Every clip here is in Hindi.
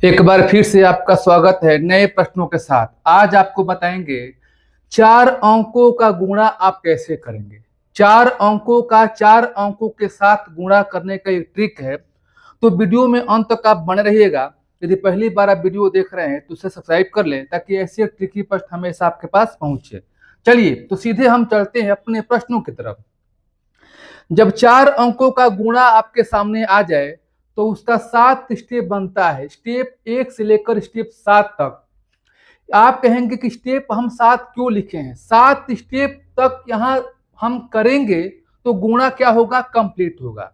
एक बार फिर से आपका स्वागत है नए प्रश्नों के साथ। आज आपको बताएंगे चार अंकों का गुणा आप कैसे करेंगे। चार अंकों का चार अंकों के साथ गुणा करने का एक ट्रिक है, तो वीडियो में अंत तक आप बने रहिएगा। यदि पहली बार आप वीडियो देख रहे हैं तो उसे सब्सक्राइब कर लें ताकि ऐसे ट्रिकी प्रश्न हमेशा आपके पास पहुंचे। चलिए तो सीधे हम चलते हैं अपने प्रश्नों की तरफ। जब चार अंकों का गुणा आपके सामने आ जाए तो उसका 7 स्टेप बनता है। स्टेप 1 से लेकर स्टेप 7 तक। आप कहेंगे कि स्टेप हम 7 क्यों लिखे हैं? 7 स्टेप तक यहाँ हम करेंगे तो गुणा क्या होगा? कंप्लीट होगा।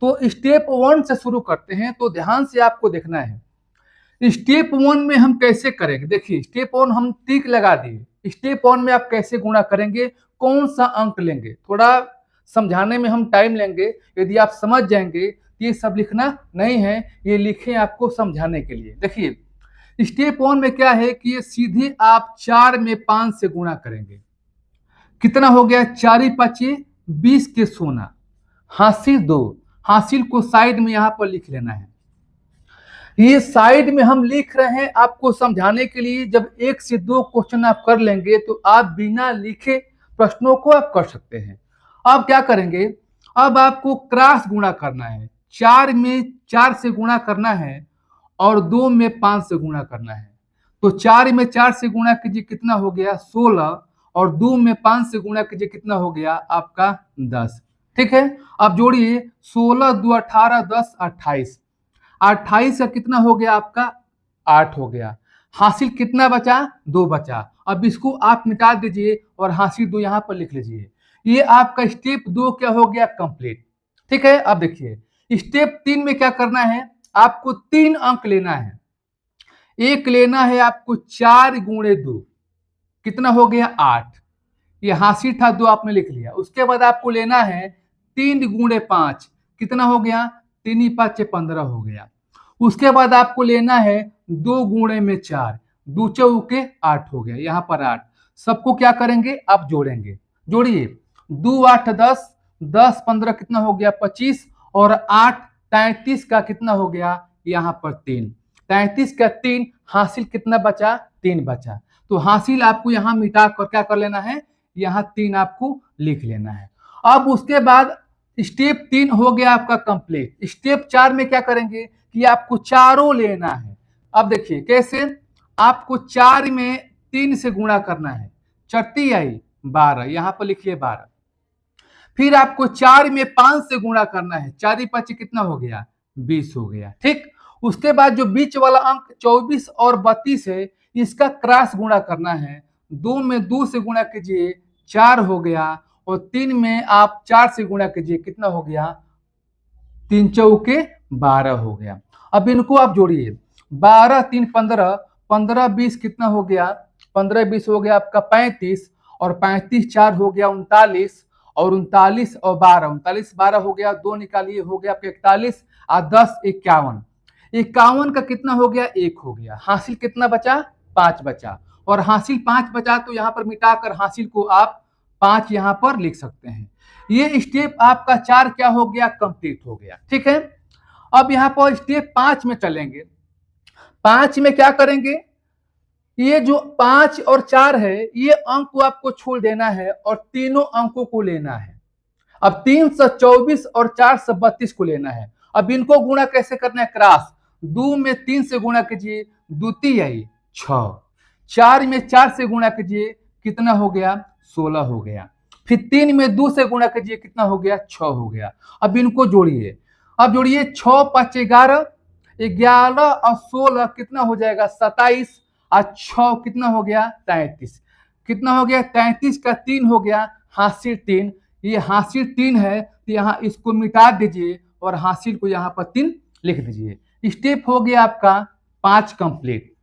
तो स्टेप 1 से शुरू करते हैं, तो ध्यान से आपको देखना है। स्टेप 1 में हम कैसे करेंगे? देखिए, स्टेप 1 हम टिक लगा दिए। स्टेप 1 में आप कैसे गुणा करेंगे, कौन सा अंक लेंगे, थोड़ा समझाने में हम टाइम लेंगे। यदि आप समझ जाएंगे, ये सब लिखना नहीं है, ये लिखे आपको समझाने के लिए। देखिए, स्टेप 1 में क्या है कि ये सीधे आप 4 में 5 से गुणा करेंगे। कितना हो गया? 4 पचे 20 के सोना, हासिल 2। हासिल को साइड में यहां पर लिख लेना है। ये साइड में हम लिख रहे हैं आपको समझाने के लिए। जब 1 से 2 क्वेश्चन आप कर लेंगे तो आप बिना लिखे प्रश्नों को आप कर सकते हैं। अब क्या करेंगे? अब आपको क्रॉस गुणा करना है। 4 में 4 से गुणा करना है और 2 में 5 से गुणा करना है। तो 4 में 4 से गुणा कीजिए, कितना हो गया? 16। और 2 में 5 से गुणा कीजिए, कितना हो गया आपका? 10। ठीक है, अब जोड़िए। 16 2 18, 10 28। 28 का कितना हो गया आपका? 8 हो गया। हासिल कितना बचा? 2 बचा। अब इसको आप मिटा दीजिए और हासिल 2 यहां पर लिख लीजिए। ये आपका स्टेप 2 क्या हो गया? कंप्लीट। ठीक है, अब देखिए स्टेप 3 में क्या करना है। आपको 3 अंक लेना है। एक लेना है आपको 4 गुणे 2, कितना हो गया? 8। ये हासिल था, 2 आपने लिख लिया। उसके बाद आपको लेना है 3 गुणे 5, कितना हो गया? 3 5 15 हो गया। उसके बाद आपको लेना है 2 गुणे में 4, 2 चौके 8 हो गया। यहाँ पर 8। सबको क्या करेंगे? आप जोड़ेंगे। जोड़िए। 2 8 10, 10 15 कितना हो गया? 25। और 8 33 का कितना हो गया? यहाँ पर 3। 33 का 3, हासिल कितना बचा? 3 बचा। तो हासिल आपको यहाँ मिटा कर क्या कर लेना है? यहाँ 3 आपको लिख लेना है। अब उसके बाद स्टेप 3 हो गया आपका कंप्लीट। स्टेप 4 में क्या करेंगे कि आपको चारों लेना है। अब देखिए कैसे। आपको 4 में 3 से गुणा करना है, चट्टी आई 12, यहां पर लिखिए 12। फिर आपको 4 में 5 से गुणा करना है, 4 5 कितना हो गया? 20 हो गया। ठीक। उसके बाद जो बीच वाला अंक 24 और 32 है, इसका क्रॉस गुणा करना है। 2 में 2 से गुणा कीजिए, 4 हो गया। और 3 में आप 4 से गुणा कीजिए, कितना हो गया? 3 चौके 12 हो गया। अब इनको आप जोड़िए। 12 3 15, 15 20 कितना हो गया? 15 20 हो गया आपका 35। और 35 4 हो गया 39। और 39 और 12, 39 12 हो गया, 2 निकालिए, हो गया आपका 41। और 10 51। 51 का कितना हो गया? 1 हो गया। हासिल कितना बचा? 5 बचा। और हासिल 5 बचा तो यहाँ पर मिटाकर हासिल को आप 5 यहाँ पर लिख सकते हैं। ये स्टेप आपका 4 क्या हो गया? कंप्लीट हो गया। ठीक है, अब यहाँ पर स्टेप 5 में चलेंगे। 5 में क्या करेंगे? ये जो 5 और 4 है, ये अंक को आपको छोड़ देना है और तीनों अंकों को लेना है। अब 324 और 432 को लेना है। अब इनको गुणा कैसे करना है? क्रॉस। 2 में 3 से गुणा कीजिए, द्वितीय आई 6। 4 में 4 से गुणा कीजिए, कितना हो गया? 16 हो गया। फिर 3 में 2 से गुणा कीजिए, कितना हो गया? 6 हो गया। अब इनको जोड़िए। अब जोड़िए। 6 5 11, 11 और 16 कितना हो जाएगा? 27। और 6 कितना हो गया? 33। कितना हो गया? 33 का 3 हो गया, हासिल 3। ये हासिल 3 है, तो यहाँ इसको मिटा दीजिए और हासिल को यहाँ पर 3 लिख दीजिए। स्टेप हो गया आपका 5 कंप्लीट।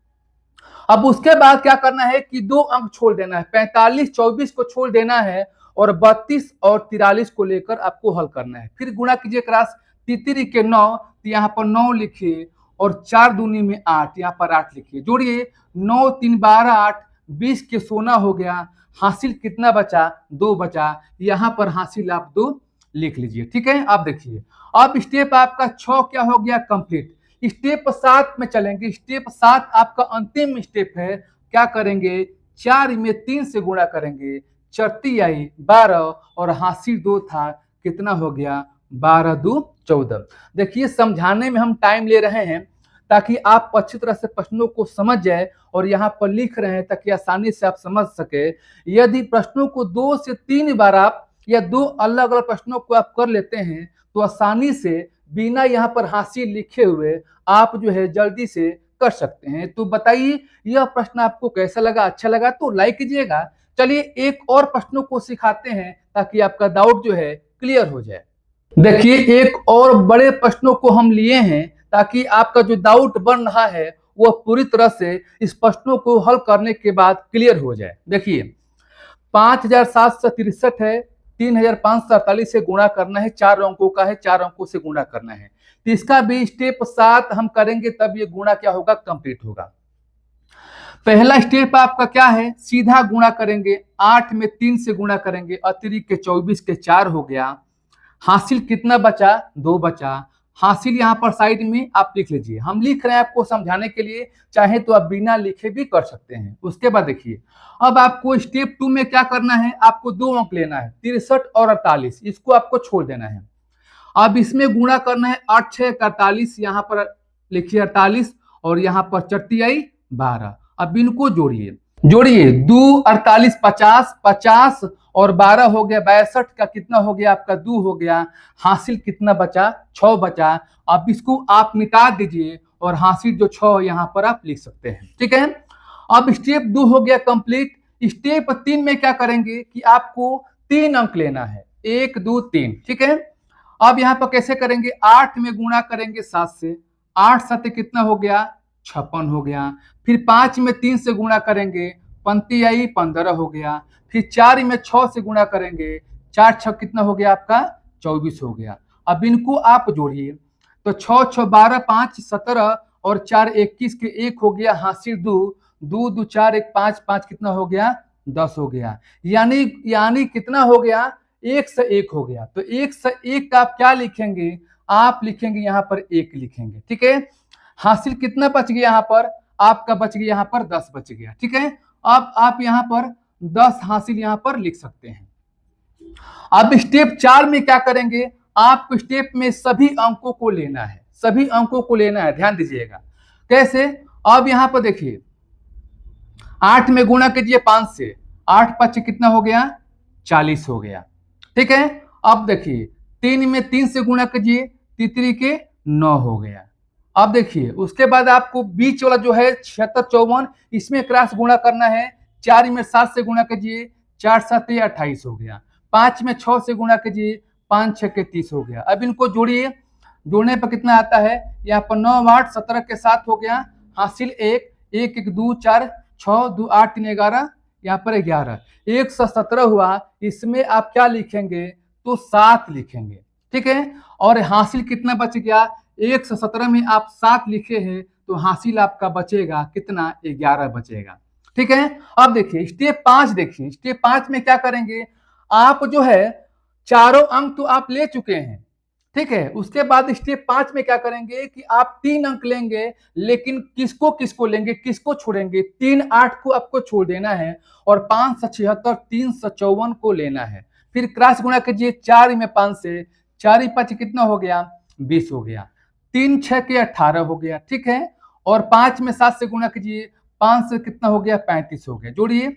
अब उसके बाद क्या करना है कि 2 अंक छोड़ देना है। 45 24 को छोड़ देना है और 32 और 43 को लेकर आपको हल करना है। फिर गुणा कीजिए क्रॉस। तितरी के 9, तो यहाँ पर 9 लिखिए। और 4 दूनी में 8, यहाँ पर 8 लिखिए। जोड़िए। 9 3 12 8, 20 के सोना हो गया। हासिल कितना बचा? 2 बचा। यहाँ पर हासिल आप 2 लिख लीजिए। ठीक है, अब देखिए। अब स्टेप आपका 6 क्या हो गया? कंप्लीट। स्टेप 7 में चलेंगे। स्टेप 7 आपका अंतिम स्टेप है। क्या करेंगे, 4 में 3 से गुणा करेंगे, चरती आई 12 और हासिल 2 था, कितना हो गया 12 2 14। देखिए समझाने में हम टाइम ले रहे हैं ताकि आप अच्छी तरह से प्रश्नों को समझ जाए और यहाँ पर लिख रहे हैं ताकि आसानी से आप समझ सके। यदि प्रश्नों को 2 से 3 बार आप या 2 अलग अलग प्रश्नों को आप कर लेते हैं तो आसानी से बिना यहाँ पर हासिल लिखे हुए आप जो है जल्दी से कर सकते हैं। तो बताइए यह प्रश्न आपको कैसा लगा, अच्छा लगा तो लाइक कीजिएगा। चलिए एक और प्रश्नों को सिखाते हैं ताकि आपका डाउट जो है क्लियर हो जाए। देखिए एक और बड़े प्रश्नों को हम लिए हैं ताकि आपका जो डाउट बन रहा है वह पूरी तरह से इस प्रश्नों को हल करने के बाद क्लियर हो जाए। देखिए 5763 है, 3548 से गुणा करना है, 4 अंकों का है, 4 अंकों से गुणा करना है। तो इसका भी स्टेप 7 हम करेंगे तब ये गुणा क्या होगा, कंप्लीट होगा। पहला स्टेप आपका क्या है, सीधा गुणा करेंगे, 8 में 3 से गुणा करेंगे, अतिरिक्त के 24 के 4 हो गया। हासिल कितना बचा, 2 बचा। हासिल यहाँ पर साइड में आप लिख लीजिए, हम लिख रहे हैं आपको समझाने के लिए, चाहे तो आप बिना लिखे भी कर सकते हैं। उसके बाद देखिए अब आपको स्टेप 2 में क्या करना है, आपको 2 अंक लेना है, 63 और 48, इसको आपको छोड़ देना है। अब इसमें गुणा करना है, 8 6 48, यहाँ पर लिखिए 48 और यहाँ पर चट्टी आई 12। अब इनको जोड़िए, जोड़िए 2 48 50, 50 और 12 हो गया 62 का कितना हो गया आपका 2 हो गया। हासिल कितना बचा, 6 बचा। अब इसको आप मिटा दीजिए और हासिल जो 6 यहाँ पर आप लिख सकते हैं, ठीक है। अब स्टेप 2 हो गया कंप्लीट। स्टेप 3 में क्या करेंगे कि आपको 3 अंक लेना है, 1 2 3, ठीक है। अब यहाँ पर कैसे करेंगे, 8 में गुणा करेंगे 7 से, 8 7 कितना हो गया 56 हो गया। फिर 5 में 3 से गुणा करेंगे, पंक्ति आई 15 हो गया। फिर 4 में 6 से गुणा करेंगे, 4 6 कितना हो गया आपका 24 हो गया। अब इनको आप जोड़िए तो 6 6 12 5 17 और 4 21 के 1 हो गया, हासिल 2 2 2 4 1 5 5 कितना हो गया 10 हो गया। यानी कितना हो गया 1 से 1 हो गया। तो 1 से 1 का आप क्या लिखेंगे, आप लिखेंगे यहाँ पर 1 लिखेंगे, ठीक है। हासिल कितना बच गया, यहाँ पर आपका बच गया यहाँ पर 10 बच गया, ठीक है। अब आप यहाँ पर 10 हासिल यहाँ पर लिख सकते हैं। अब स्टेप 4 में क्या करेंगे, आपको स्टेप में सभी अंकों को लेना है, सभी अंकों को लेना है, ध्यान दीजिएगा कैसे। अब यहाँ पर देखिए 8 में गुणा कीजिए 5 से, 8 5 कितना हो गया 40 हो गया, ठीक है। अब देखिए 3 में 3 से गुणा कीजिए, 3 के 9 हो गया। अब देखिए उसके बाद आपको बीच वाला जो है 76 54, इसमें क्रॉस गुणा करना है। 4 में 7 से गुणा कीजिए, 4 7 28 हो गया। 5 में 6 से गुणा कीजिए, 5 6 के 30 हो गया। अब इनको जोड़िए, जोड़ने पर कितना आता है, यहाँ पर 9 8 17 के 7 हो गया। हासिल 1 1 1 2 4 6 2 8 3 11, यहाँ पर 11, 117 हुआ। इसमें आप क्या लिखेंगे तो 7 लिखेंगे, ठीक है। और हासिल कितना बच गया, 117 में आप 7 लिखे हैं तो हासिल आपका बचेगा कितना 11 बचेगा, ठीक है। अब देखिए स्टेप 5 देखिए, स्टेप 5 में क्या करेंगे, आप जो है चारों अंक तो आप ले चुके हैं, ठीक है। उसके बाद स्टेप 5 में क्या करेंगे कि आप 3 अंक लेंगे, लेकिन किसको किसको लेंगे, किसको छोड़ेंगे, 3 8 को आपको छोड़ देना है और 5 76 354 को लेना है। फिर क्रॉस गुणा कीजिए, 4 में 5 से, 4 5 कितना हो गया 20 हो गया। 3 6 के 18 हो गया, ठीक है। और 5 में 7 से गुणा कीजिए, 5 से कितना हो गया 35 हो गया। जोड़िए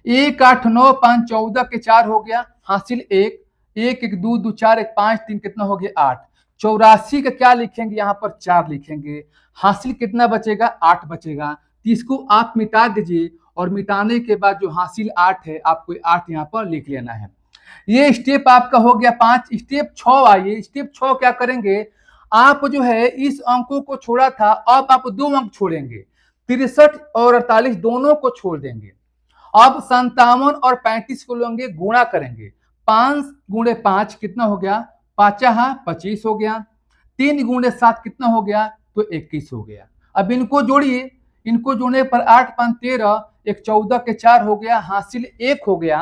1 8 9 5 14 के 4 हो गया। हासिल 1 1 1 2 2 4 1 5 3 कितना हो गया 8। 84 का क्या लिखेंगे, यहाँ पर 4 लिखेंगे। हासिल कितना बचेगा 8 बचेगा। तो इसको आप मिटा दीजिए और मिटाने के बाद जो हासिल 8 है आपको 8 यहाँ पर लिख लेना है। ये स्टेप आपका हो गया 5। स्टेप 6 आइए, स्टेप 6 क्या करेंगे, आप जो है इस अंकों को छोड़ा था, अब आप 2 अंक छोड़ेंगे, 63 और 48 दोनों को छोड़ देंगे। अब 57 और 35 को लेंगे, गुणा करेंगे, 5 गुणे 5 कितना हो गया 5 25 हो गया। 3 गुणे 7 कितना हो गया तो 21 हो गया। अब इनको जोड़िए, इनको जोड़ने पर 8 5 13 1 14 के 4 हो गया। हासिल 1 हो गया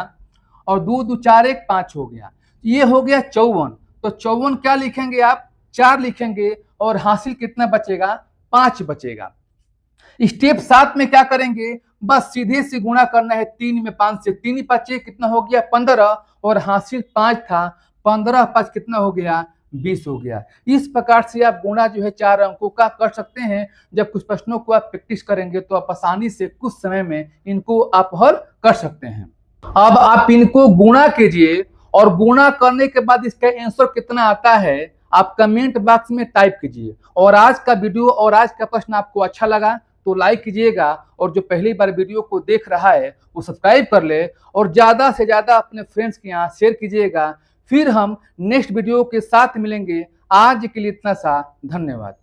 और 2 2 4 1 5 हो गया। ये हो गया 54। तो 54 क्या लिखेंगे आप 4 लिखेंगे और हासिल कितना बचेगा, 5 बचेगा। स्टेप 7 में क्या करेंगे, बस सीधे से गुणा करना है 3 में 5 से, 3 5 कितना हो गया 15 और हासिल 5 था, 15 5 कितना हो गया 20 हो गया। इस प्रकार से आप गुणा जो है 4 अंकों का कर सकते हैं। जब कुछ प्रश्नों को आप प्रैक्टिस करेंगे तो आप आसानी से कुछ समय में इनको आप हल कर सकते हैं। अब आप इनको गुणा कीजिए और गुणा करने के बाद इसका आंसर कितना आता है आप कमेंट बॉक्स में टाइप कीजिए। और आज का वीडियो और आज का प्रश्न आपको अच्छा लगा तो लाइक कीजिएगा, और जो पहली बार वीडियो को देख रहा है वो सब्सक्राइब कर ले और ज्यादा से ज्यादा अपने फ्रेंड्स के यहाँ शेयर कीजिएगा। फिर हम नेक्स्ट वीडियो के साथ मिलेंगे। आज के लिए इतना सा, धन्यवाद।